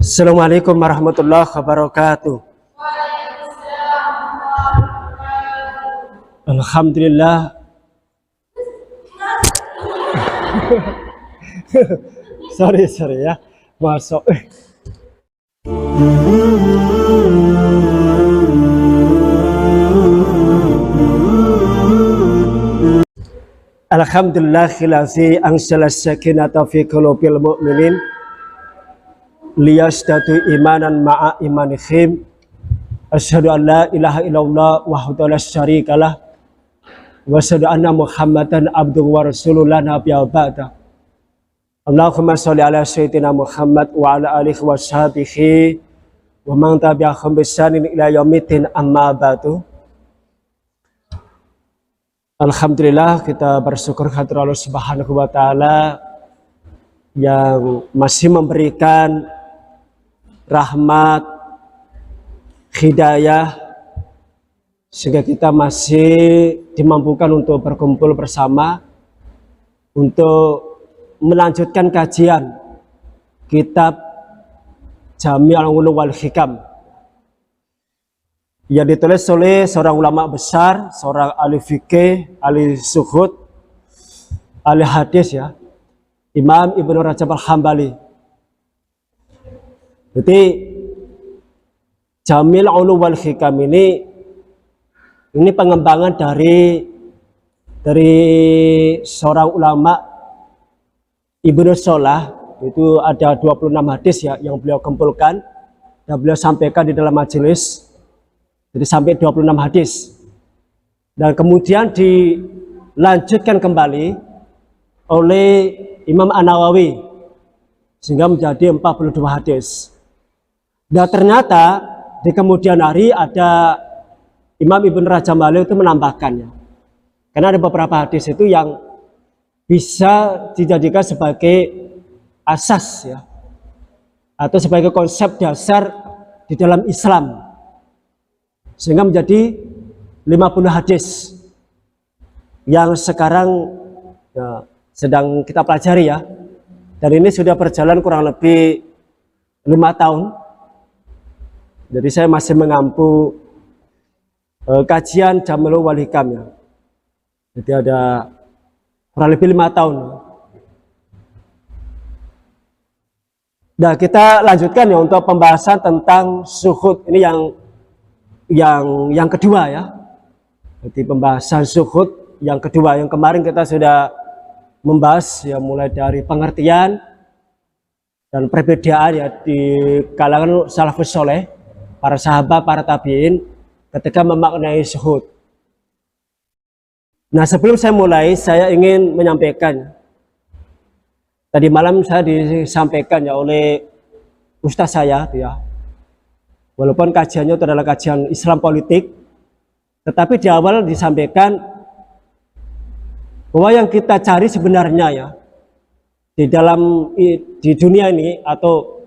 Assalamualaikum warahmatullahi wabarakatuh. Alhamdulillah. sorry ya, masuk. Alhamdulillahillazi anzala sakinata fi qulubil mu'minin liyasdadu imanan ma'a imanihim. Asyhadu an la ilaha illallah wahdahu la syarikalah wa asyhadu anna Muhammadan abduhu wa rasuluhu la nabiyya ba'da. Allahumma sholli ala sayyidina Muhammad wa ala alihi wa sahbihi wa man tabi'ahum bi ihsanin ila yaumiddin, amma ba'du. Alhamdulillah, kita bersyukur kepada Allah Subhanahu wa taala yang masih memberikan rahmat, hidayah, sehingga kita masih dimampukan untuk berkumpul bersama untuk melanjutkan kajian kitab Jami'ul Ulum wal Hikam yang ditulis oleh seorang ulama besar, seorang ahli fikih, ahli suhud, ahli hadis ya, Imam Ibnu Rajab Al-Hambali. Jadi Jami'ul Ulum wal Hikam ini pengembangan dari seorang ulama Ibnu Shalah. Itu ada 26 hadis ya yang beliau kumpulkan dan beliau sampaikan di dalam majelis. Jadi sampai 26 hadis. Dan kemudian dilanjutkan kembali oleh Imam An-Nawawi sehingga menjadi 42 hadis. Dan ternyata di kemudian hari ada Imam Ibn Rajab itu menambahkannya. Karena ada beberapa hadis itu yang bisa dijadikan sebagai asas ya, atau sebagai konsep dasar di dalam Islam, sehingga menjadi 50 hadis yang sekarang ya, sedang kita pelajari ya. Dan ini sudah berjalan kurang lebih 5 tahun. Jadi saya masih mengampu kajian Jami'ul Ulum wal Hikam ya. Jadi ada kurang lebih 5 tahun. Nah, kita lanjutkan ya untuk pembahasan tentang suhud. Ini yang kedua ya. Jadi pembahasan suhud yang kedua. Yang kemarin kita sudah membahas ya mulai dari pengertian dan perbedaan ya di kalangan salafus soleh, para sahabat, para tabi'in ketika memaknai suhud. Nah, sebelum saya mulai, saya ingin menyampaikan. Tadi malam saya disampaikan ya oleh ustaz saya ya. Walaupun kajiannya itu adalah kajian Islam politik, tetapi di awal disampaikan bahwa yang kita cari sebenarnya ya di dunia ini, atau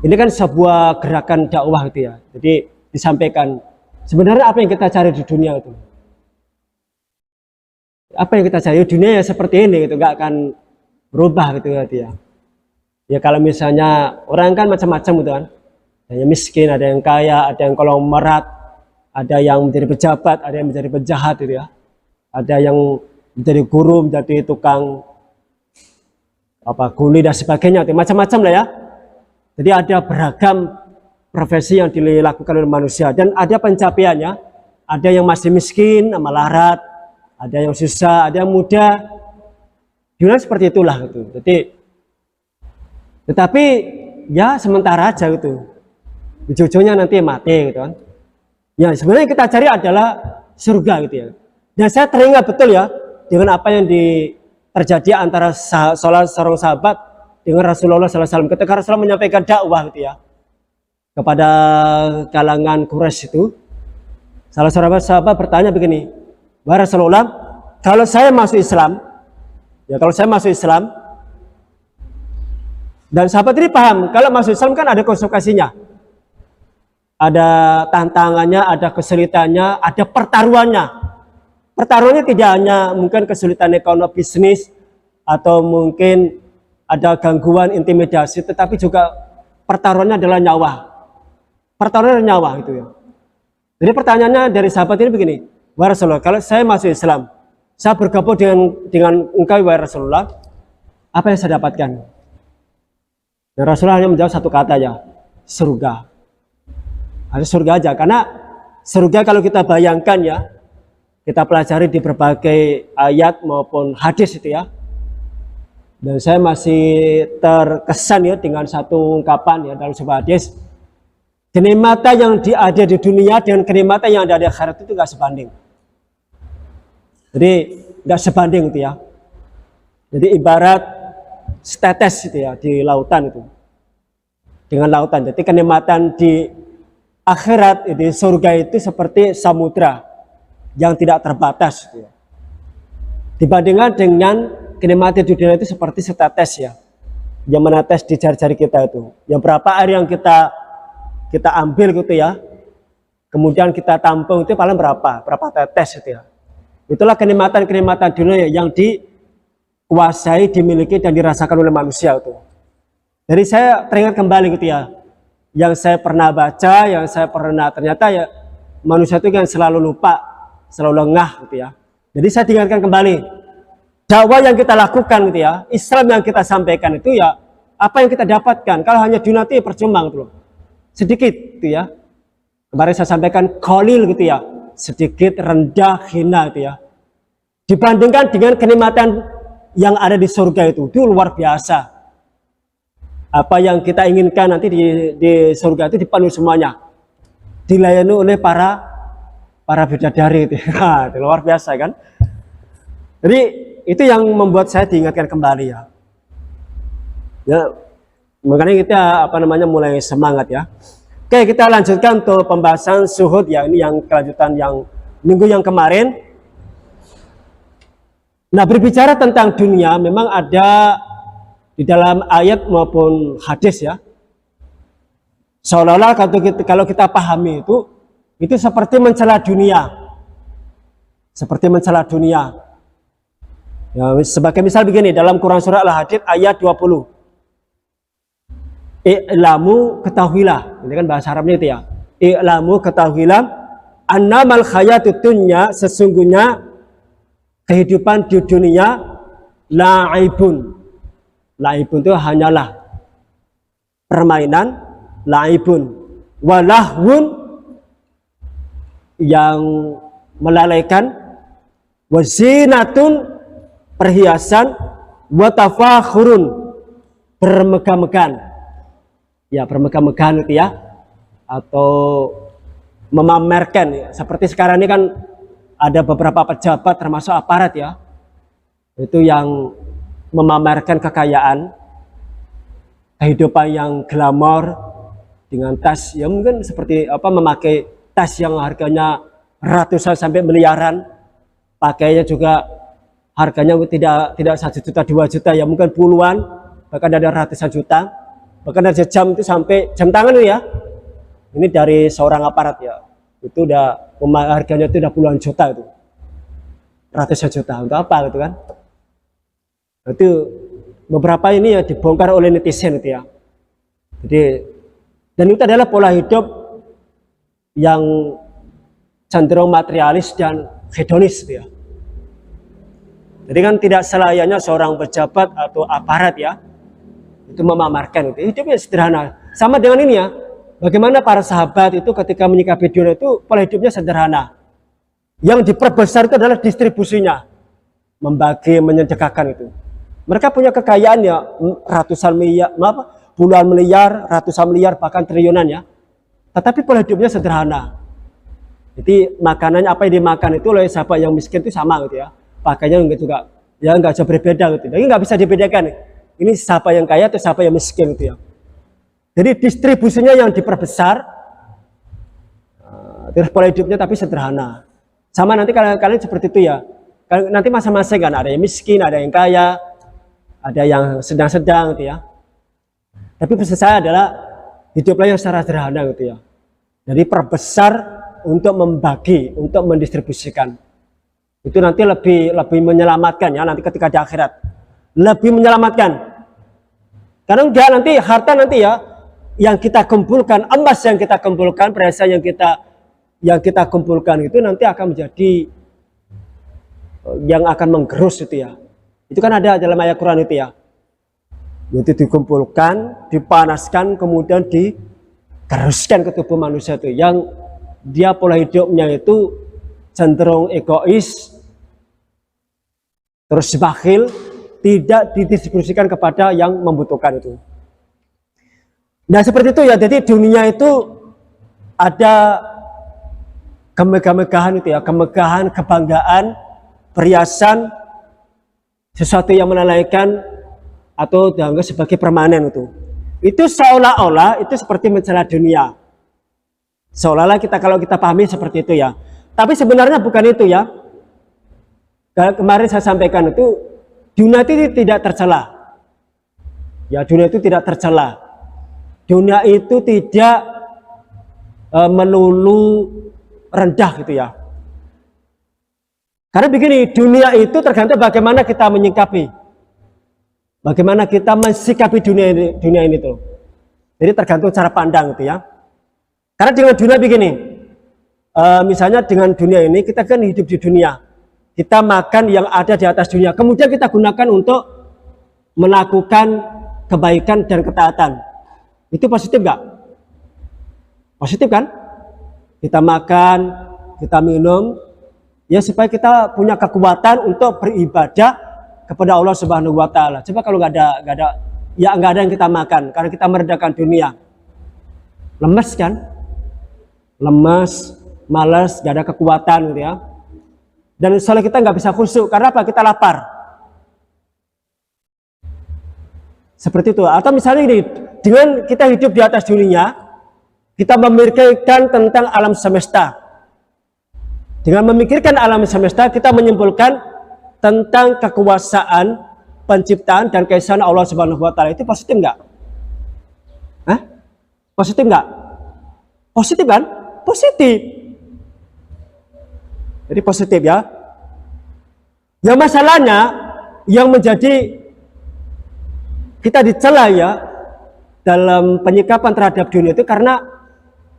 ini kan sebuah gerakan dakwah gitu ya. Jadi disampaikan sebenarnya apa yang kita cari di dunia itu. Apa yang kita cari di dunia ya seperti ini gitu, nggak akan berubah gitu ya. Ya kalau misalnya orang kan macam-macam gitu kan. Ada yang miskin, ada yang kaya, ada yang konglomerat, ada yang menjadi pejabat, ada yang menjadi penjahat gitu ya. Ada yang menjadi guru, menjadi tukang kuli dan sebagainya, macam-macam lah ya. Jadi ada beragam profesi yang dilakukan oleh manusia dan ada pencapaiannya. Ada yang masih miskin, melarat, ada yang susah, ada yang muda. Dunia seperti itulah gitu. Tetapi ya sementara aja gitu. Ujung-ujungnya nanti mati gitu kan. Ya sebenarnya yang kita cari adalah surga gitu ya. Dan saya teringat betul ya dengan apa yang terjadi antara seorang sahabat dengan Rasulullah SAW ketika Rasulullah menyampaikan dakwah gitu ya kepada kalangan Quraisy itu. Salah seorang sahabat bertanya begini, "Wahai Rasulullah, kalau saya masuk Islam, dan sahabat ini paham kalau masuk Islam kan ada konsekuensinya, ada tantangannya, ada kesulitannya, ada pertaruhannya. Pertaruhannya tidak hanya mungkin kesulitan ekonomi bisnis atau mungkin ada gangguan intimidasi, tetapi juga pertaruhannya adalah nyawa. Pertaruhannya adalah nyawa itu ya. Jadi pertanyaannya dari sahabat ini begini, wahai Rasulullah, kalau saya masuk Islam, saya bergabung dengan engkau wahai Rasulullah, apa yang saya dapatkan? Dan Rasulullah hanya menjawab satu kata ya, surga. Harus surga aja, karena surga kalau kita bayangkan ya, kita pelajari di berbagai ayat maupun hadis itu ya. Dan saya masih terkesan ya dengan satu ungkapan ya dalam sebuah hadis. Kenikmatan yang ada di dunia dengan kenikmatan yang ada di akhirat itu nggak sebanding. Jadi nggak sebanding itu ya. Jadi ibarat setetes itu ya di lautan itu. Dengan lautan. Jadi kenikmatan di akhirat di surga itu seperti samudra yang tidak terbatas gitu ya. Dibandingkan dengan kenikmatan di dunia itu seperti setetes ya, yang menetes di jari-jari kita itu. Yang berapa air yang kita ambil gitu ya, kemudian kita tampung itu paling berapa tetes itu ya. Itulah kenikmatan dunia yang dikuasai, dimiliki dan dirasakan oleh manusia itu. Jadi saya teringat kembali gitu ya, yang saya pernah baca, yang saya pernah ternyata ya manusia itu yang selalu lupa, selalu lengah gitu ya. Jadi saya diingatkan kembali, dakwah yang kita lakukan gitu ya, Islam yang kita sampaikan itu ya, apa yang kita dapatkan? Kalau hanya dunia itu ya percuma gitu loh. Sedikit gitu ya. Kemarin saya sampaikan qalil gitu ya, sedikit, rendah, hina gitu ya. Dibandingkan dengan kenikmatan yang ada di surga itu luar biasa. Apa yang kita inginkan nanti di surga itu dipenuhi semuanya. Dilayani oleh para bidadari itu. Itu luar biasa kan. Jadi itu yang membuat saya diingatkan kembali ya. Ya, makanya kita mulai semangat ya. Oke, kita lanjutkan untuk pembahasan zuhud ya. Ini yang kelanjutan yang minggu yang kemarin. Nah, berbicara tentang dunia memang ada di dalam ayat maupun hadis ya. Seolah-olah kalau kita pahami itu seperti mencela dunia. Seperti mencela dunia. Ya, sebagai misal begini, dalam Quran surah Al-Hadid ayat 20. I'lamu, ketahuilah. Ini kan bahasa Arabnya itu ya. I'lamu, ketahuilah, annamal hayatud dunya, sesungguhnya kehidupan di dunia la'ibun. La'ibun itu hanyalah permainan, la'ibun walahwun yang melalaikan, wazinatun perhiasan, watafakhurun bermegah-megahan. Ya, bermegah-megahan itu ya, atau memamerkan ya. Seperti sekarang ini kan ada beberapa pejabat termasuk aparat ya, itu yang memamerkan kekayaan, kehidupan yang glamor dengan tas ya mungkin seperti memakai tas yang harganya ratusan sampai miliaran, pakainya juga harganya tidak 1 juta 2 juta ya mungkin puluhan, bahkan ada ratusan juta, bahkan ada jam itu sampai jam tangan itu ya, ini dari seorang aparat ya, itu udah harganya itu udah puluhan juta itu, ratusan juta untuk apa gitu kan. Itu beberapa ini ya dibongkar oleh netizen itu ya. Jadi dan itu adalah pola hidup yang cenderung materialis dan hedonis itu ya. Jadi kan tidak selayaknya seorang pejabat atau aparat ya itu memamerkan itu hidupnya sederhana. Sama dengan ini ya. Bagaimana para sahabat itu ketika menyikapi dunia itu pola hidupnya sederhana. Yang diperbesar itu adalah distribusinya, membagi, menyedekahkan itu. Mereka punya kekayaan ya ratusan miliar, puluhan miliar, ratusan miliar, bahkan triliunan ya. Tetapi pola hidupnya sederhana. Jadi makanannya apa yang dimakan itu oleh sahabat yang miskin itu sama gitu ya. Pakainya juga ya nggak jauh berbeda gitu. Jadi nggak bisa dibedakan. Ini sahabat yang kaya atau sahabat yang miskin gitu ya. Jadi distribusinya yang diperbesar, terus pola hidupnya tapi sederhana. Sama nanti kalian seperti itu ya. Nanti masing-masing kan ada yang miskin, ada yang kaya, ada yang sedang-sedang gitu ya. Tapi pesan saya adalah hiduplah yang secara sederhana gitu ya. Jadi perbesar untuk membagi, untuk mendistribusikan. Itu nanti lebih menyelamatkan ya nanti ketika di akhirat. Lebih menyelamatkan. Karena enggak nanti harta nanti ya yang kita kumpulkan, emas yang kita kumpulkan, perhiasan yang kita kumpulkan itu nanti akan menjadi yang akan menggerus itu ya. Itu kan ada dalam ayat Quran itu ya. Itu dikumpulkan, dipanaskan, kemudian digeruskan ke tubuh manusia itu. Yang dia pola hidupnya itu cenderung egois, terus bakhil, tidak didistribusikan kepada yang membutuhkan itu. Nah seperti itu ya, jadi dunia itu ada kemegahan itu ya, kemegahan, kebanggaan, perhiasan, sesuatu yang menunjukkan atau dianggap sebagai permanen itu. Itu seolah-olah itu seperti mencela dunia. Seolah-olah kalau kita pahami seperti itu ya. Tapi sebenarnya bukan itu ya. Kemarin saya sampaikan itu dunia itu tidak tercela. Ya dunia itu tidak tercela. Dunia itu tidak melulu rendah gitu ya. Karena begini, dunia itu tergantung bagaimana kita menyikapi. Bagaimana kita mensikapi dunia ini tuh. Jadi tergantung cara pandang gitu ya. Karena dengan dunia begini, misalnya dengan dunia ini kita kan hidup di dunia. Kita makan yang ada di atas dunia. Kemudian kita gunakan untuk melakukan kebaikan dan ketaatan. Itu positif nggak? Positif kan? Kita makan, kita minum, ya supaya kita punya kekuatan untuk beribadah kepada Allah Subhanahu Wa Taala. Coba kalau nggak ada yang kita makan, karena kita merendahkan dunia, lemes kan? Lemes, malas, nggak ada kekuatan gitu ya. Dan soalnya kita nggak bisa khusyuk, karena apa? Kita lapar. Seperti itu. Atau misalnya ini, dengan kita hidup di atas dunia, kita memikirkan tentang alam semesta. Dengan memikirkan alam semesta, kita menyimpulkan tentang kekuasaan, penciptaan, dan keesaan Allah Subhanahu Wa Taala. Itu positif nggak? Hah? Positif nggak? Positif kan? Positif. Jadi positif ya. Yang masalahnya, yang menjadi kita dicela ya dalam penyikapan terhadap dunia itu karena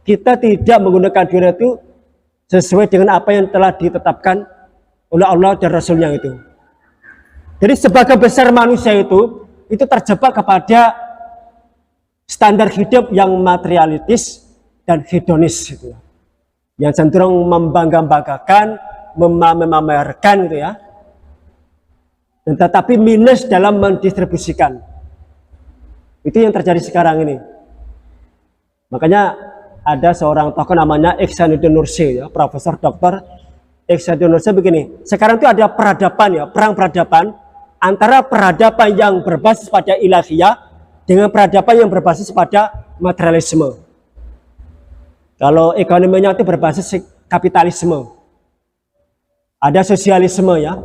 kita tidak menggunakan dunia itu sesuai dengan apa yang telah ditetapkan oleh Allah dan Rasulnya itu. Jadi sebagai besar manusia itu terjebak kepada standar hidup yang materialistis dan hedonis gitu ya. Yang cenderung membangga-banggakan, memamerkan gitu ya. Dan tetapi minus dalam mendistribusikan. Itu yang terjadi sekarang ini. Makanya ada seorang tokoh namanya Ihsanuddin Nursi ya, Profesor Dr. Ihsanuddin Nursi begini. Sekarang itu ada peradaban ya, perang peradaban antara peradaban yang berbasis pada ilahiyah dengan peradaban yang berbasis pada materialisme. Kalau ekonominya itu berbasis kapitalisme. Ada sosialisme ya.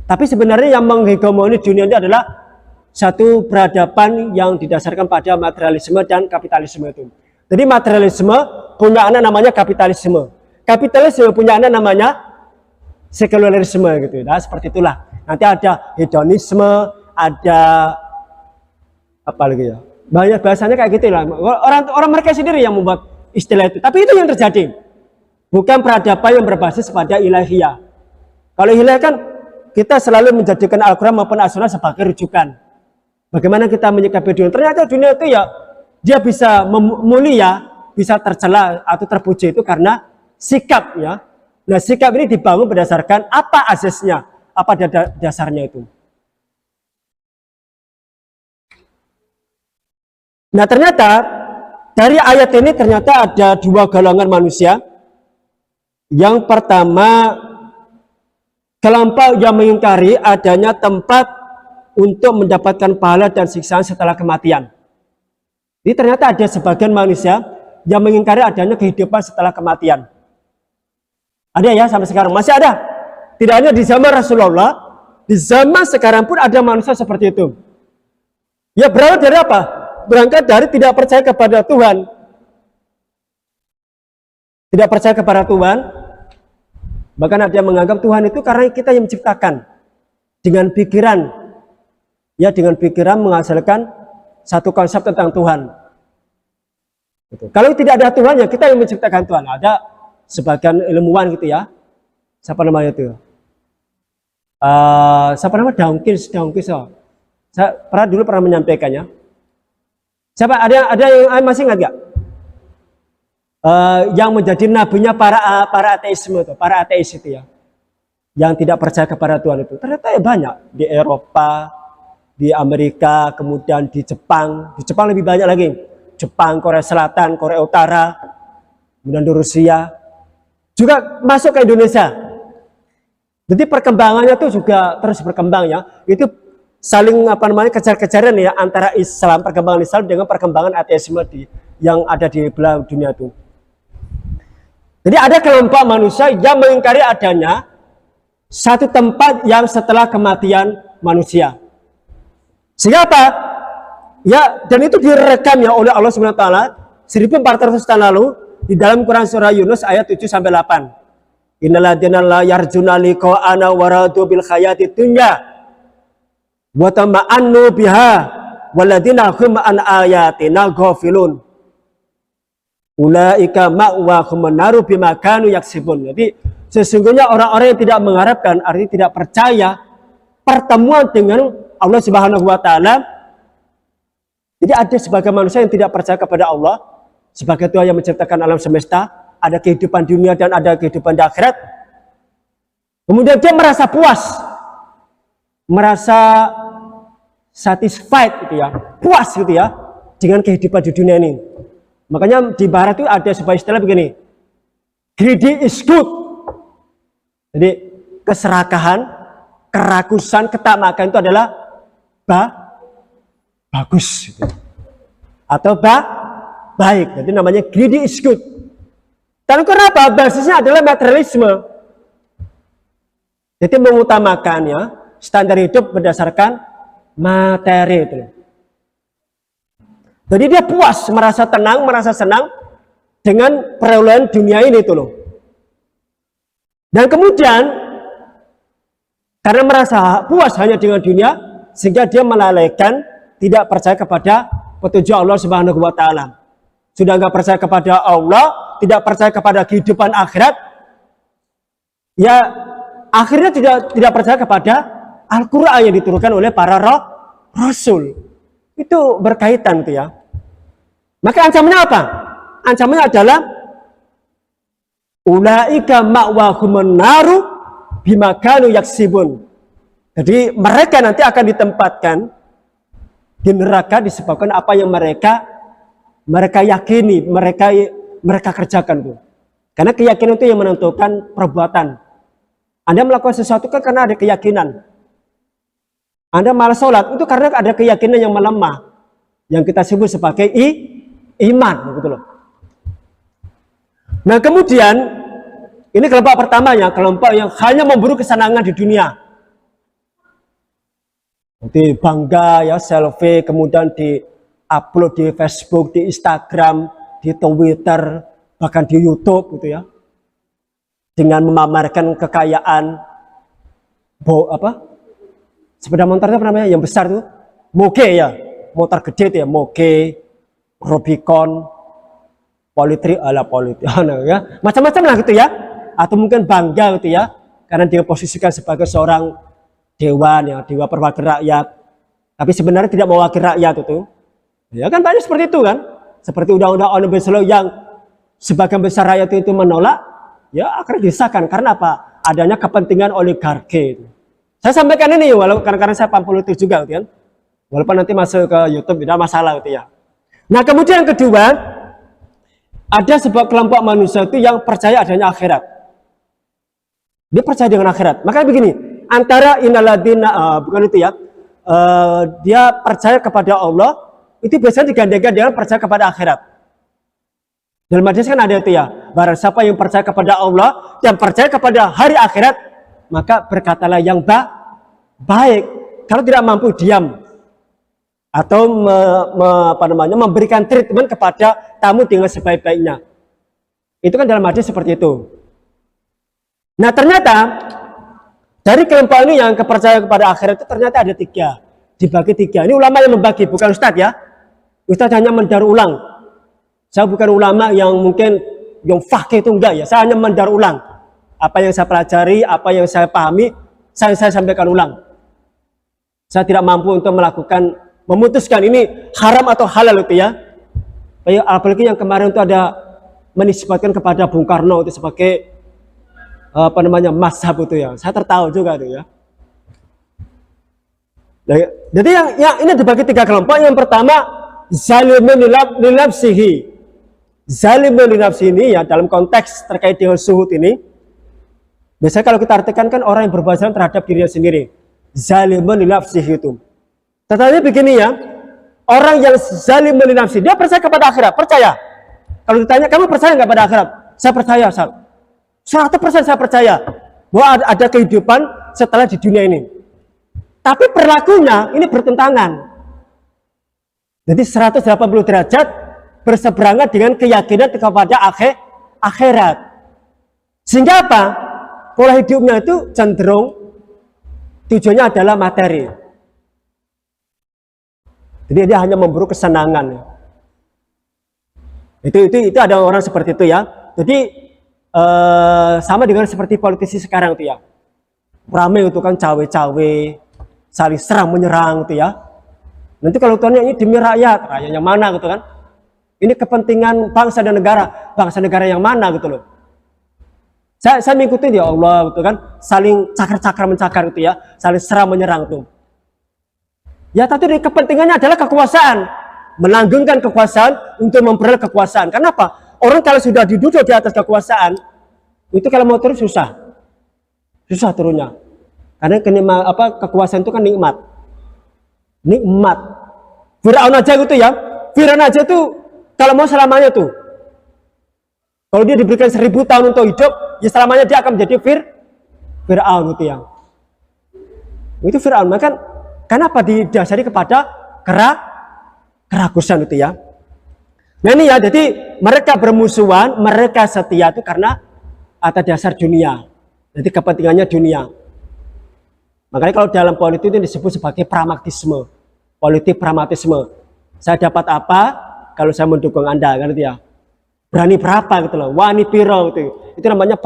Tapi sebenarnya yang menghegemoni dunia ini adalah satu peradaban yang didasarkan pada materialisme dan kapitalisme itu. Jadi materialisme punya anak namanya kapitalisme. Kapitalisme punya anak namanya sekularisme gitu. Nah, seperti itulah. Nanti ada hedonisme, ada apa lagi ya? Banyak bahasanya kayak gitu lah. Orang mereka sendiri yang membuat istilah itu. Tapi itu yang terjadi. Bukan peradaban yang berbasis pada ilahiyah. Kalau ilahiyah kan kita selalu menjadikan Al-Quran maupun As-Sunnah sebagai rujukan. Bagaimana kita menyikapi dunia? Ternyata dunia itu ya dia bisa mulia, bisa tercela atau terpuji itu karena sikap ya. Nah sikap ini dibangun berdasarkan apa asasnya, apa dasarnya itu. Nah ternyata dari ayat ini ternyata ada dua golongan manusia. Yang pertama kelompok yang mengingkari adanya tempat untuk mendapatkan pahala dan siksaan setelah kematian. Jadi ternyata ada sebagian manusia yang mengingkari adanya kehidupan setelah kematian. Ada ya sampai sekarang masih ada. Tidak hanya di zaman Rasulullah, di zaman sekarang pun ada manusia seperti itu. Ya berawal dari apa? Berangkat dari tidak percaya kepada Tuhan. Tidak percaya kepada Tuhan. Bahkan ada yang menganggap Tuhan itu karena kita yang menciptakan. Dengan pikiran. Ya dengan pikiran menghasilkan satu konsep tentang Tuhan. Gitu. Kalau tidak ada Tuhan, ya kita yang menciptakan Tuhan. Ada sebagian ilmuwan gitu ya. Siapa namanya itu? Siapa namanya? Dawkins. Oh. Saya dulu pernah menyampaikannya. Siapa? Ada yang masih ingat gak? Yang menjadi nabinya para ateisme itu, para ateis itu ya. Yang tidak percaya kepada Tuhan itu. Ternyata ya banyak di Eropa, di Amerika, kemudian di Jepang. Di Jepang lebih banyak lagi. Jepang, Korea Selatan, Korea Utara, kemudian di Rusia. Juga masuk ke Indonesia. Jadi perkembangannya itu juga terus berkembang ya. Itu saling kejar-kejaran ya antara Islam, perkembangan Islam dengan perkembangan ateisme yang ada di belahan dunia itu. Jadi ada kelompok manusia yang mengingkari adanya satu tempat yang setelah kematian manusia. Sehingga apa? Ya, dan itu direkam ya oleh Allah SWT 1400 tahun lalu di dalam Quran surah Yunus ayat 7 sampai 8. Innalladzina la yarjuna liqa'ana waradu bil hayati dunya wa tama'annu biha walladzina hum an ayatina ghafilun. Ulaika ma'wahum naru bima kanu yaksibun. Jadi sesungguhnya orang-orang yang tidak mengharapkan, artinya tidak percaya pertemuan dengan Allah Subhanahu wa taala. Jadi ada sebagai manusia yang tidak percaya kepada Allah sebagai Tuhan yang menciptakan alam semesta, ada kehidupan dunia dan ada kehidupan di akhirat. Kemudian dia merasa puas, merasa satisfied gitu ya, puas gitu ya dengan kehidupan di dunia ini. Makanya di barat itu ada sebuah istilah begini, greedy is good. Jadi keserakahan, kerakusan, ketamakan itu adalah bagus gitu. Atau baik. Jadi namanya greedy is good. Dan kenapa? Basisnya adalah materialisme. Jadi mengutamakan ya standar hidup berdasarkan materi itu. Jadi dia puas, merasa tenang, merasa senang dengan perolehan dunia ini itu loh. Dan kemudian karena merasa puas hanya dengan dunia, sehingga dia melalaikan, tidak percaya kepada petunjuk Allah Subhanahu wa taala. Sudah enggak percaya kepada Allah, tidak percaya kepada kehidupan akhirat, ya akhirnya tidak percaya kepada Al-Qur'an yang diturunkan oleh para rasul. Itu berkaitan tuh ya. Maka ancamannya apa? Ancamannya adalah ulaika ma'wahumun naru bima kanu yaksibun. Jadi mereka nanti akan ditempatkan di neraka disebabkan apa yang mereka yakini, mereka kerjakan tuh. Karena keyakinan itu yang menentukan perbuatan. Anda melakukan sesuatu kan karena ada keyakinan. Anda malas sholat itu karena ada keyakinan yang melemah, yang kita sebut sebagai iman, begitu loh. Nah kemudian ini kelompok pertamanya, kelompok yang hanya memburu kesenangan di dunia. Nanti bangga ya selfie, kemudian di upload di Facebook, di Instagram, di Twitter, bahkan di YouTube gitu ya. Dengan memamerkan kekayaan sepeda motor itu apa namanya? Yang besar tuh, moge ya, motor gede itu ya, moge, Rubicon, Politri ya, macam-macam lah gitu ya. Atau mungkin bangga gitu ya, karena dia posisikan sebagai seorang dewan ya, dewa perwakilan rakyat. Tapi sebenarnya tidak mewakili rakyat itu. Ya kan banyak seperti itu kan. Seperti undang-undang Omnibus Law yang sebagian besar rakyat itu menolak, ya akhirnya disahkan. Karena apa? Adanya kepentingan oligarki. Saya sampaikan ini walaupun karena saya paham politik juga gitu kan. Walaupun nanti masuk ke YouTube tidak masalah gitu ya. Nah kemudian yang kedua, ada sebuah kelompok manusia itu yang percaya adanya akhirat. Dia percaya dengan akhirat. Makanya begini, antara inaladina bukan itu ya, dia percaya kepada Allah, itu biasanya digandengkan dengan percaya kepada akhirat. Dalam hadis kan ada itu ya, barang siapa yang percaya kepada Allah dan percaya kepada hari akhirat, maka berkatalah yang baik. Kalau tidak mampu diam atau memberikan treatment kepada tamu dengan sebaik-baiknya. Itu kan dalam hadis seperti itu. Nah ternyata dari kelompok ini yang kepercayaan kepada akhirat itu ternyata ada 3, dibagi 3. Ini ulama yang membagi, bukan ustadz ya. Ustadz hanya mendaur ulang Saya bukan ulama yang mungkin yang fakih itu enggak ya. Saya hanya mendaur ulang apa yang saya pelajari, apa yang saya pahami, saya sampaikan ulang. Saya tidak mampu untuk memutuskan ini haram atau halal itu ya. Apalagi yang kemarin itu ada menisbatkan kepada Bung Karno itu sebagai mazhab itu ya. Saya tertawa juga itu ya. Nah, jadi yang ini dibagi 3 kelompok. Yang pertama, zalimun li nafsihi. Zalimun li nafsihi ini ya dalam konteks terkait dengan suhud ini. Biasanya kalau kita artikan kan orang yang berbuat zalim terhadap dirinya sendiri. Zalimun li nafsihi itu. Tetapi begini ya, orang yang zalimun li nafsihi, dia percaya kepada akhirat, percaya. Kalau ditanya, kamu percaya nggak pada akhirat? Saya percaya, 100% saya percaya bahwa ada kehidupan setelah di dunia ini. Tapi perilakunya ini bertentangan. Jadi 180 derajat berseberangan dengan keyakinan kepada akhirat. Sehingga apa? Pola hidupnya itu cenderung tujuannya adalah materi. Jadi dia hanya memburu kesenangan. Itu ada orang seperti itu ya. Jadi sama dengan seperti politisi sekarang itu ya. Ramai itu kan cawe-cawe, saling serang menyerang gitu ya. Nanti kalau tanya ini demi rakyat yang mana gitu kan? Ini kepentingan bangsa dan negara yang mana gitu loh. Saya mengikuti ya Allah gitu kan, saling cakar-cakar mencakar gitu ya, saling serang menyerang tuh. Ya tapi kepentingannya adalah kekuasaan, melanggengkan kekuasaan untuk memperoleh kekuasaan. Kenapa? Orang kalau sudah duduk di atas kekuasaan, itu kalau mau turun susah turunnya. Karena kekuasaan itu kan nikmat. Firaun aja gitu ya. Firaun aja tuh kalau mau selamanya tuh. Kalau dia diberikan 1000 tahun untuk hidup, ya selamanya dia akan menjadi Firaun gitu ya. Itu Firaun. Maka kenapa didasari kepada keragusan itu ya. Nah ini ya, jadi mereka bermusuhan, mereka setia itu karena atas dasar dunia. Jadi kepentingannya dunia. Makanya kalau dalam politik itu disebut sebagai pragmatisme, politik pragmatisme. Saya dapat apa kalau saya mendukung Anda kan itu ya. Berani berapa gitu loh, wani piro gitu. Itu namanya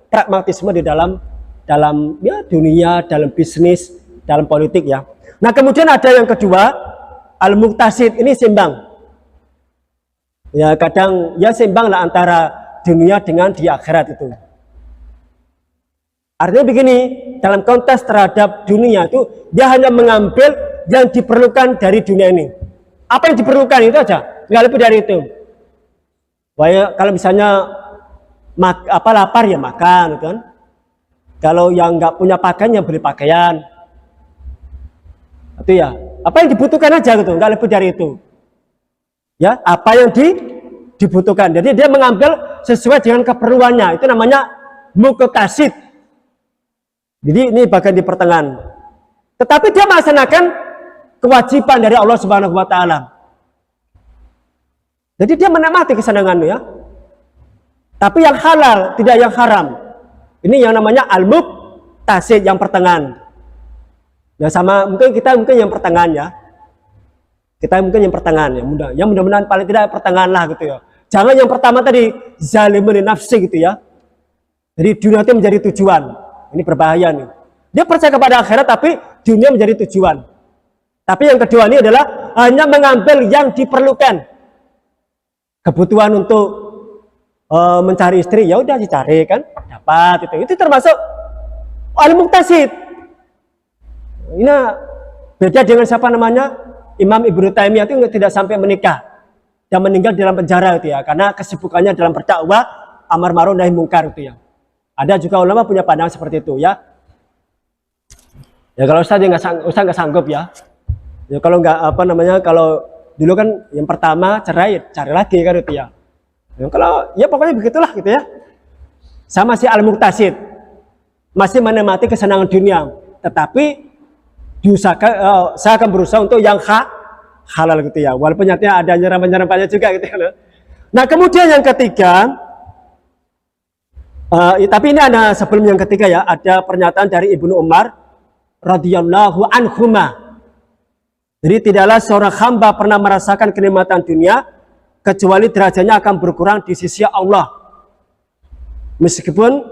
pragmatisme di dalam ya dunia, dalam bisnis, dalam politik ya. Nah kemudian ada yang kedua, al-muqtasid, ini seimbang. Ya kadang ya seimbang lah antara dunia dengan di akhirat itu. Artinya begini, dalam konteks terhadap dunia itu, dia hanya mengambil yang diperlukan dari dunia ini. Apa yang diperlukan itu aja, nggak lebih dari itu. Wah, kalau misalnya lapar ya makan, gitu kan. Kalau yang nggak punya pakaian ya beli pakaian. Itu ya, apa yang dibutuhkan aja gitu, nggak lebih dari itu. Ya, apa yang dibutuhkan. Jadi dia mengambil sesuai dengan keperluannya. Itu namanya muqtasid. Jadi ini bagian di pertengahan. Tetapi dia melaksanakan kewajiban dari Allah Subhanahu wa taala. Jadi dia menikmati kesenangannya ya. Tapi yang halal, tidak yang haram. Ini yang namanya al-muqtasid, yang pertengahan. Ya sama mungkin yang pertengahan ya. Kita mungkin yang pertengahan ya. Mudah-mudahan paling tidak pertengahan lah gitu ya. Jangan yang pertama tadi zalimun nafsi gitu ya. Jadi dunia itu menjadi tujuan. Ini berbahaya nih. Dia percaya kepada akhirat tapi dunia menjadi tujuan. Tapi yang kedua ini adalah hanya mengambil yang diperlukan. Kebutuhan untuk mencari istri ya udah dicari kan, dapat itu termasuk al-muqtasid. Ini beda dengan siapa namanya Imam Ibnu Taimiyah itu tidak sampai menikah dan meninggal dalam penjara itu ya, karena kesibukannya dalam berdakwah amar ma'ruf nahi munkar itu ya. Ada juga ulama punya pandangan seperti itu ya. Ya kalau Ustaz nggak sanggup ya. Ya kalau nggak kalau dulu kan yang pertama cerai, cari lagi kan itu ya. Yang kalau ya pokoknya begitulah gitu ya. Sama si al-muqtasid masih menikmati kesenangan dunia, tetapi diusahakan saya akan berusaha untuk yang halal gitu ya. Walaupun nyatanya ada nyerang-nyerangnya juga gitu ya. Nah kemudian yang ketiga, tapi ini ada sebelum yang ketiga ya, ada pernyataan dari Ibnu Umar radhiyallahu anhuma. Jadi tidaklah seorang hamba pernah merasakan kenikmatan dunia kecuali derajatnya akan berkurang di sisi Allah. Meskipun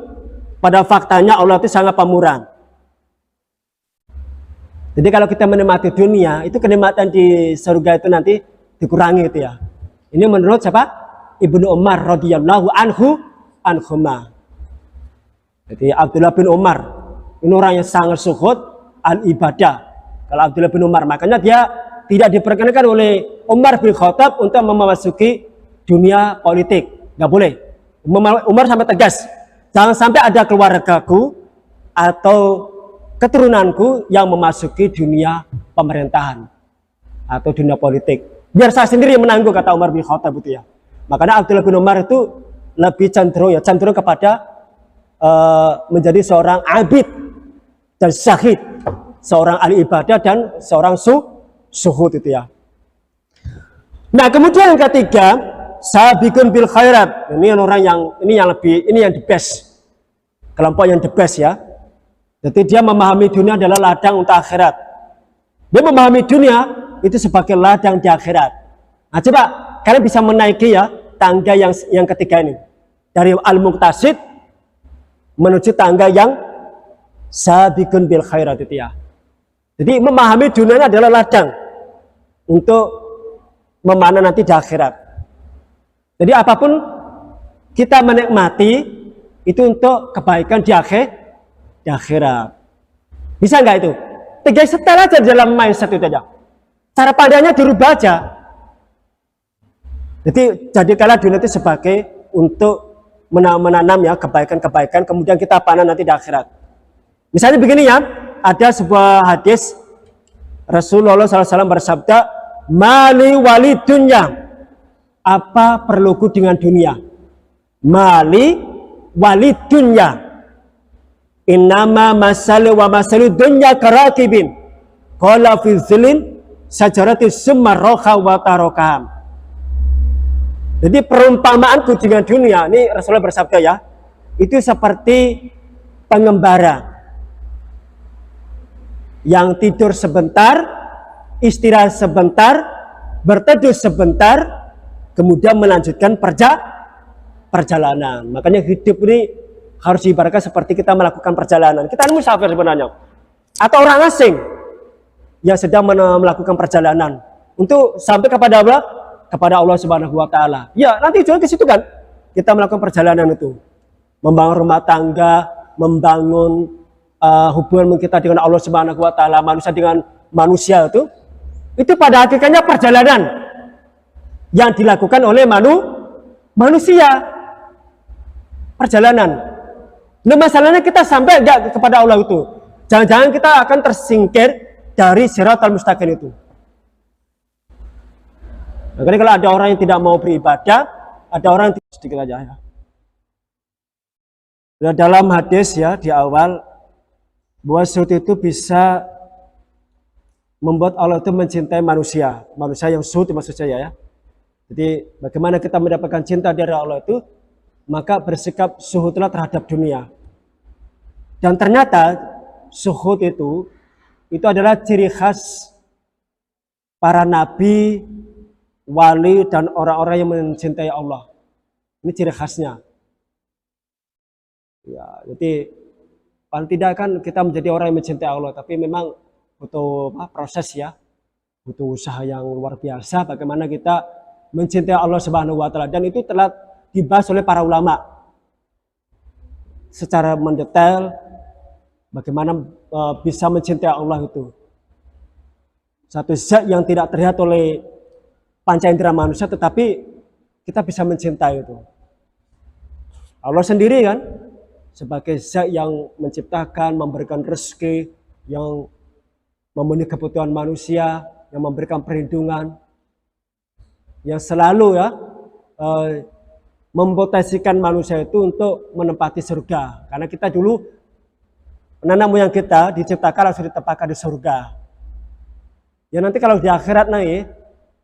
pada faktanya Allah itu sangat pemurah. Jadi kalau kita menikmati dunia, itu kenikmatan di surga itu nanti dikurangi itu ya. Ini menurut siapa? Ibnu Umar radhiyallahu anhuma. Jadi Abdullah bin Umar ini orang yang sangat zuhud al ibadah. Kalau Abdullah bin Umar, makanya dia tidak diperkenankan oleh Umar bin Khattab untuk memasuki dunia politik. Nggak boleh. Umar sampai tegas, jangan sampai ada keluargaku atau keturunanku yang memasuki dunia pemerintahan atau dunia politik. Biar saya sendiri yang menanggung, kata Umar bin Khattab itu ya. Makanya Abdullah bin Umar itu lebih cenderung kepada menjadi seorang abid dan syahid, seorang ahli ibadah dan seorang suhud itu ya. Nah, kemudian yang ketiga, sabiqun bil khairat. Ini yang the best. Kelompok yang the best ya. Jadi dia memahami dunia adalah ladang untuk akhirat. Dia memahami dunia itu sebagai ladang di akhirat. Nah, coba kalian bisa menaiki ya tangga yang ketiga ini. Dari al-muqtasid menuju tangga yang sabiqun bil khairat itu ya. Jadi memahami dunia adalah ladang untuk memanah nanti di akhirat. Jadi apapun kita menikmati itu untuk kebaikan di akhirat. Bisa nggak itu? Tiga setel aja dalam mindset itu aja. Cara pandangnya dirubah aja. Jadi jadikanlah dunia itu sebagai untuk menanam ya kebaikan-kebaikan, kemudian kita panen nanti di akhirat. Misalnya begini ya, ada sebuah hadis Rasulullah SAW bersabda, mali wali dunya, apa perluku dengan dunia? Mali wali dunya, innama masali wa masali dunya karakibin qala fi zilin sajarati summa roha wa tarokam. Jadi perumpamaanku dengan dunia, ini Rasulullah bersabda ya, itu seperti pengembara yang tidur sebentar, istirahat sebentar, berteduh sebentar, kemudian melanjutkan perjalanan. Makanya hidup ini harus diibaratkan seperti kita melakukan perjalanan. Kita ini musafir sebenarnya, atau orang asing yang sedang melakukan perjalanan untuk sampai kepada Allah, kepada Allah Subhanahu Wa Taala. Ya, nanti juga ke situ kan kita melakukan perjalanan itu, membangun rumah tangga, membangun hubungan kita dengan Allah Subhanahu Wa Taala, manusia dengan manusia itu pada hakikatnya perjalanan yang dilakukan oleh manusia, perjalanan. Nah, masalahnya kita sampai enggak kepada Allah itu? Jangan-jangan kita akan tersingkir dari siratal mustaqim itu. Makanya kalau ada orang yang tidak mau beribadah, ada orang yang sedikit aja ya. Nah, dalam hadis ya di awal bahwa zuhud itu bisa membuat Allah itu mencintai manusia yang zuhud maksud saya ya. Jadi bagaimana kita mendapatkan cinta dari Allah itu, maka bersikap zuhudlah terhadap dunia. Dan ternyata zuhud itu adalah ciri khas para nabi, wali dan orang-orang yang mencintai Allah. Ini ciri khasnya. Ya, jadi paling tidak kan kita menjadi orang yang mencintai Allah, tapi memang butuh proses ya, butuh usaha yang luar biasa bagaimana kita mencintai Allah Subhanahu Wa Taala, dan itu telah dibahas oleh para ulama secara mendetail bagaimana bisa mencintai Allah itu. Satu zat yang tidak terlihat oleh panca indera manusia, tetapi kita bisa mencintai itu. Allah sendiri kan sebagai zat yang menciptakan, memberikan rezeki, yang memenuhi kebutuhan manusia, yang memberikan perlindungan, yang selalu ya mempotensikan manusia itu untuk menempati surga. Karena kita dulu, nenek moyang kita diciptakan langsung ditempatkan di surga. Ya nanti kalau di akhirat nanti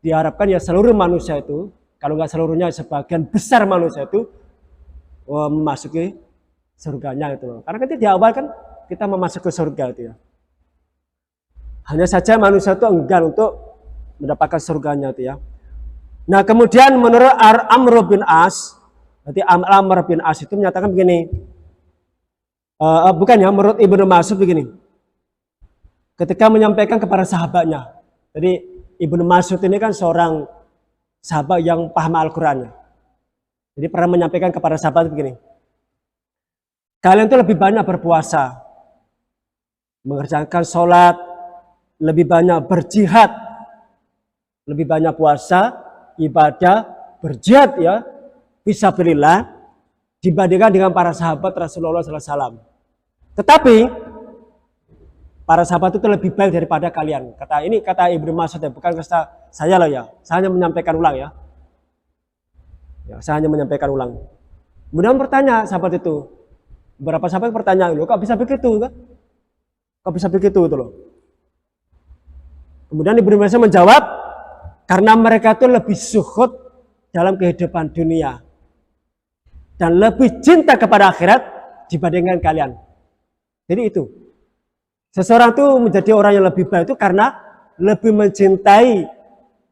diharapkan ya seluruh manusia itu, kalau nggak seluruhnya sebagian besar manusia itu memasuki surganya itu loh. Karena kita di awal kan kita memasuki surga itu ya. Hanya saja manusia itu enggan untuk mendapatkan surganya itu ya. Nah, kemudian menurut Amr bin As, berarti Amr bin As itu menyatakan begini, bukan ya, menurut Ibnu Mas'ud begini, ketika menyampaikan kepada sahabatnya. Jadi Ibnu Mas'ud ini kan seorang sahabat yang paham Al-Quran. Jadi pernah menyampaikan kepada sahabat begini, kalian itu lebih banyak berpuasa, mengerjakan sholat, lebih banyak berjihad, lebih banyak puasa, ibadah, berjihad ya, fisabilillah, dibandingkan dengan para sahabat Rasulullah SAW. Tetapi para sahabat itu lebih baik daripada kalian. Kata Ibnu Mas'ud ya, bukan kata saya loh ya. Saya hanya menyampaikan ulang ya. Saya hanya menyampaikan ulang. Kemudian bertanya sahabat itu, beberapa sahabat bertanya, loh kok bisa begitu kan? Kok bisa begitu itu loh. Kemudian Ibnu Mas'ud menjawab, karena mereka itu lebih zuhud dalam kehidupan dunia dan lebih cinta kepada akhirat dibandingkan kalian. Jadi itu, seseorang itu menjadi orang yang lebih baik itu karena lebih mencintai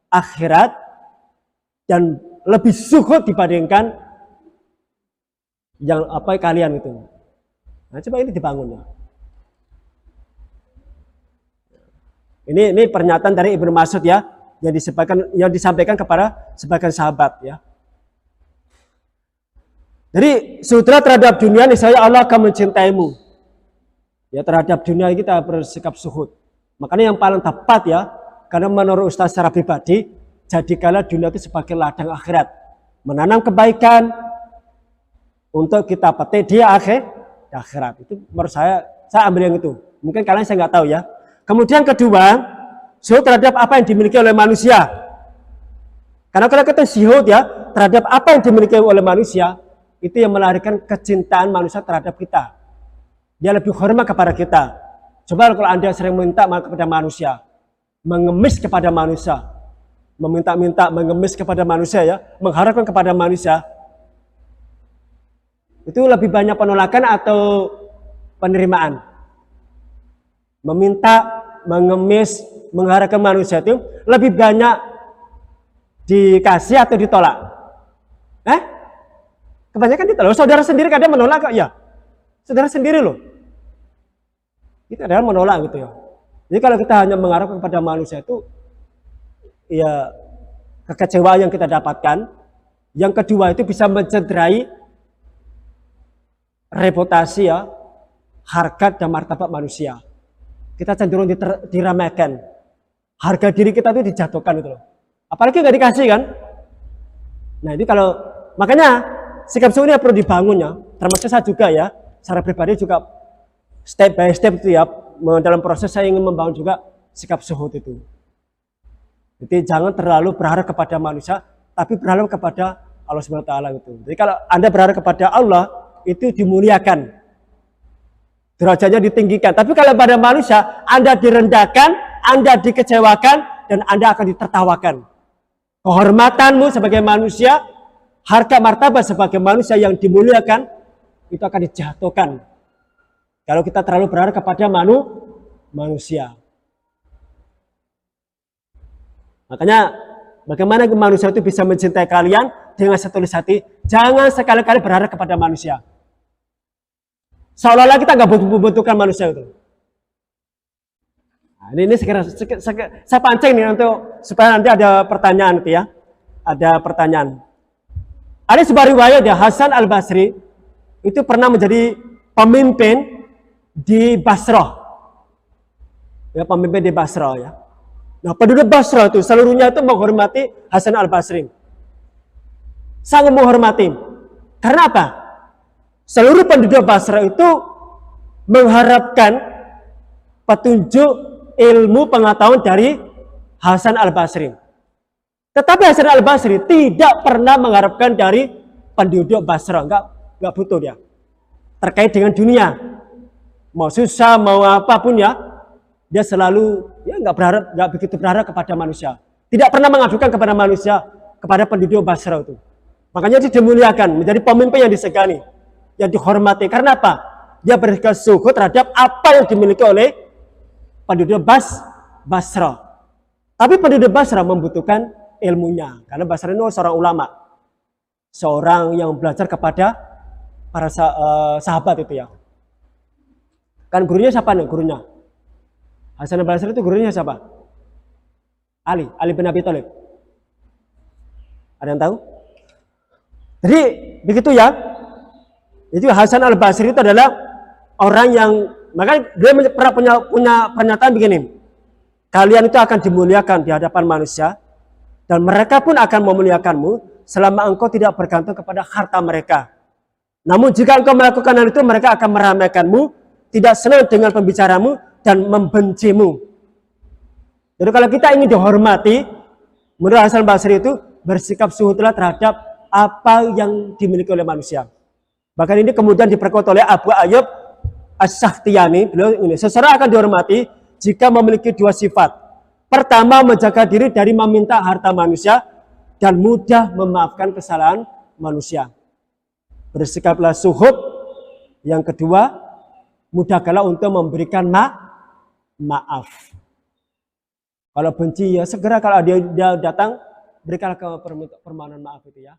akhirat dan lebih zuhud dibandingkan yang kalian itu. Nah, coba ini dibangun ya. Ini pernyataan dari Ibnu Mas'ud ya, yang disampaikan kepada sebagian sahabat ya. Jadi sutra terhadap dunia niscaya Allah akan mencintaimu. Ya, terhadap dunia kita bersikap zuhud. Makanya yang paling tepat ya, karena menurut Ustaz secara pribadi, jadikanlah dunia itu sebagai ladang akhirat. Menanam kebaikan untuk kita petik di akhirat. Itu menurut saya ambil yang itu. Mungkin kalian saya nggak tahu ya. Kemudian kedua, zuhud terhadap apa yang dimiliki oleh manusia. Karena kalau kita zuhud ya terhadap apa yang dimiliki oleh manusia, itu yang melahirkan kecintaan manusia terhadap kita. Dia lebih hormat kepada kita. Coba kalau Anda sering minta kepada manusia, mengemis kepada manusia, meminta-minta, mengemis kepada manusia ya, mengharapkan kepada manusia, itu lebih banyak penolakan atau penerimaan? Meminta, mengemis, mengharapkan manusia itu lebih banyak dikasih atau ditolak? Kebanyakan ditolak. Saudara sendiri kadang menolak kok ya. Saudara sendiri loh. Itu adalah menolak gitu ya. Jadi kalau kita hanya mengharapkan kepada manusia itu, ya kekecewaan yang kita dapatkan. Yang kedua itu bisa mencederai reputasi ya, harkat dan martabat manusia. Kita cenderung diremehkan. Harga diri kita itu dijatuhkan gitu loh. Apalagi nggak dikasih kan. Nah ini makanya sikap zuhud ini perlu dibangun ya. Termasuk saya juga ya, secara pribadi juga step by step itu ya. Dalam proses saya ingin membangun juga sikap zuhud itu. Jadi jangan terlalu berharap kepada manusia, tapi berharap kepada Allah SWT gitu. Jadi kalau Anda berharap kepada Allah, itu dimuliakan. Derajatnya ditinggikan. Tapi kalau pada manusia, Anda direndahkan, Anda dikecewakan, dan Anda akan ditertawakan. Kehormatanmu sebagai manusia, harga martabat sebagai manusia yang dimuliakan, itu akan dijatuhkan. Kalau kita terlalu berharap kepada manusia. Makanya, bagaimana manusia itu bisa mencintai kalian dengan setulus hati? Jangan sekali-kali berharap kepada manusia. Seolah-olah kita nggak membutuhkan manusia itu. Nah, ini saya pancing nih untuk supaya nanti ada pertanyaan itu ya. Ada pertanyaan. Ada sebuah riwayat ya, Hasan Al-Basri itu pernah menjadi pemimpin di Basrah. Ya, pemimpin di Basrah ya. Nah, penduduk Basrah itu seluruhnya itu menghormati Hasan Al-Basri. Sangat menghormati. Karena apa? Seluruh penduduk Basrah itu mengharapkan petunjuk ilmu pengetahuan dari Hasan Al-Basri. Tetapi Hasan Al-Basri tidak pernah mengharapkan dari penduduk Basrah, enggak butuh dia. Terkait dengan dunia. Mau susah, mau apapun ya, dia selalu ya enggak begitu berharap kepada manusia. Tidak pernah mengadukan kepada manusia, kepada penduduk Basrah itu. Makanya dia dimuliakan, menjadi pemimpin yang disegani, yang dihormati. Karena apa? Dia bersikap zuhud terhadap apa yang dimiliki oleh penduduk Basrah. Tapi penduduk Basrah membutuhkan ilmunya. Karena Basri itu seorang ulama, seorang yang belajar kepada para sahabat itu ya. Kan gurunya siapa nih gurunya? Hasan al-Basri itu gurunya siapa? Ali bin Abi Thalib. Ada yang tahu? Jadi begitu ya. Itu Hasan al-Basri itu adalah orang yang, makanya dia pernah punya pernyataan begini. Kalian itu akan dimuliakan di hadapan manusia dan mereka pun akan memuliakanmu selama engkau tidak bergantung kepada harta mereka. Namun jika engkau melakukan hal itu, mereka akan meramaikanmu, tidak senang dengan pembicaramu dan membencimu. Jadi kalau kita ingin dihormati, menurut Hasan al-Basri itu bersikap suhudlah terhadap apa yang dimiliki oleh manusia. Bahkan ini kemudian diperkuat oleh Abu Ayyub As-Sakhtiyani. Beliau ini, seseorang akan dihormati jika memiliki dua sifat. Pertama, menjaga diri dari meminta harta manusia dan mudah memaafkan kesalahan manusia. Bersikaplah suhud. Yang kedua, mudahkanlah untuk memberikan maaf. Kalau benci ya segera, kalau dia datang berikanlah permohonan maaf itu ya.